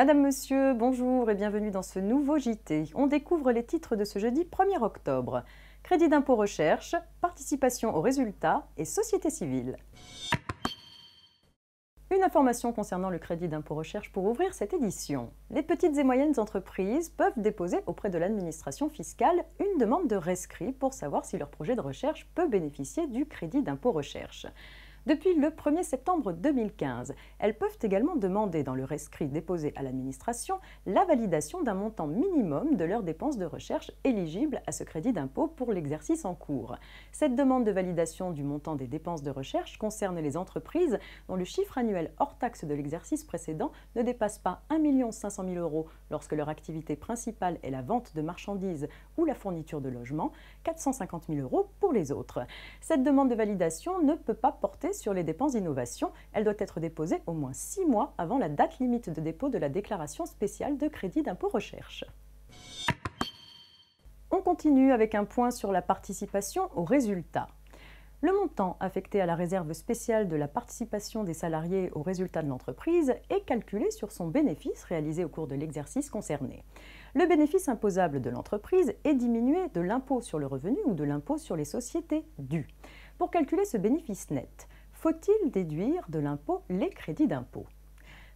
Madame, Monsieur, bonjour et bienvenue dans ce nouveau JT. On découvre les titres de ce jeudi 1er octobre. Crédit d'impôt recherche, participation aux résultats et société civile. Une information concernant le crédit d'impôt recherche pour ouvrir cette édition. Les petites et moyennes entreprises peuvent déposer auprès de l'administration fiscale une demande de rescrit pour savoir si leur projet de recherche peut bénéficier du crédit d'impôt recherche. Depuis le 1er septembre 2015, elles peuvent également demander dans le rescrit déposé à l'administration la validation d'un montant minimum de leurs dépenses de recherche éligibles à ce crédit d'impôt pour l'exercice en cours. Cette demande de validation du montant des dépenses de recherche concerne les entreprises dont le chiffre annuel hors taxe de l'exercice précédent ne dépasse pas 1 500 000 € lorsque leur activité principale est la vente de marchandises ou la fourniture de logements, 450 000 € pour les autres. Cette demande de validation ne peut pas porter sur les dépenses d'innovation, elle doit être déposée au moins 6 mois avant la date limite de dépôt de la déclaration spéciale de crédit d'impôt recherche. On continue avec un point sur la participation aux résultats. Le montant affecté à la réserve spéciale de la participation des salariés aux résultats de l'entreprise est calculé sur son bénéfice réalisé au cours de l'exercice concerné. Le bénéfice imposable de l'entreprise est diminué de l'impôt sur le revenu ou de l'impôt sur les sociétés dû. Pour calculer ce bénéfice net, faut-il déduire de l'impôt les crédits d'impôt?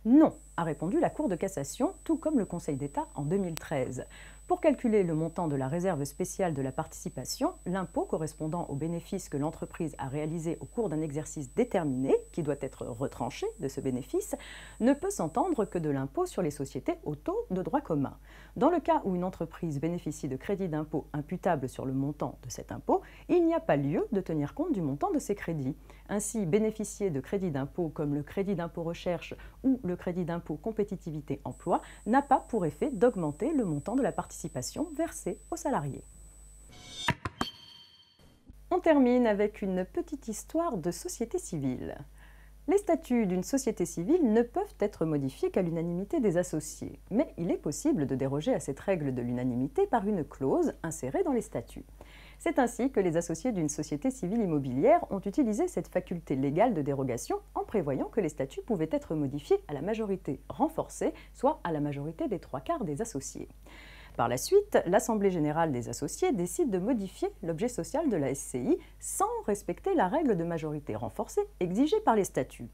Non, a répondu la Cour de cassation, tout comme le Conseil d'État en 2013. Pour calculer le montant de la réserve spéciale de la participation, l'impôt correspondant au bénéfice que l'entreprise a réalisé au cours d'un exercice déterminé, qui doit être retranché de ce bénéfice, ne peut s'entendre que de l'impôt sur les sociétés au taux de droit commun. Dans le cas où une entreprise bénéficie de crédits d'impôt imputables sur le montant de cet impôt, il n'y a pas lieu de tenir compte du montant de ces crédits. Ainsi, bénéficier de crédits d'impôt comme le crédit d'impôt recherche ou le crédit d'impôt compétitivité emploi n'a pas pour effet d'augmenter le montant de la participation versée aux salariés. On termine avec une petite histoire de société civile. Les statuts d'une société civile ne peuvent être modifiés qu'à l'unanimité des associés, mais il est possible de déroger à cette règle de l'unanimité par une clause insérée dans les statuts. C'est ainsi que les associés d'une société civile immobilière ont utilisé cette faculté légale de dérogation en prévoyant que les statuts pouvaient être modifiés à la majorité renforcée, soit à la majorité des 3/4 des associés. Par la suite, l'Assemblée générale des associés décide de modifier l'objet social de la SCI sans respecter la règle de majorité renforcée exigée par les statuts.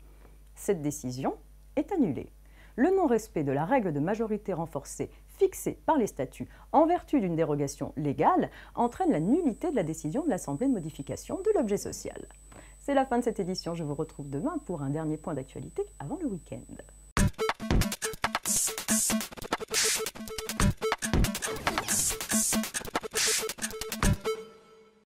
Cette décision est annulée. Le non-respect de la règle de majorité renforcée fixée par les statuts en vertu d'une dérogation légale entraîne la nullité de la décision de l'Assemblée de modification de l'objet social. C'est la fin de cette édition, je vous retrouve demain pour un dernier point d'actualité avant le week-end.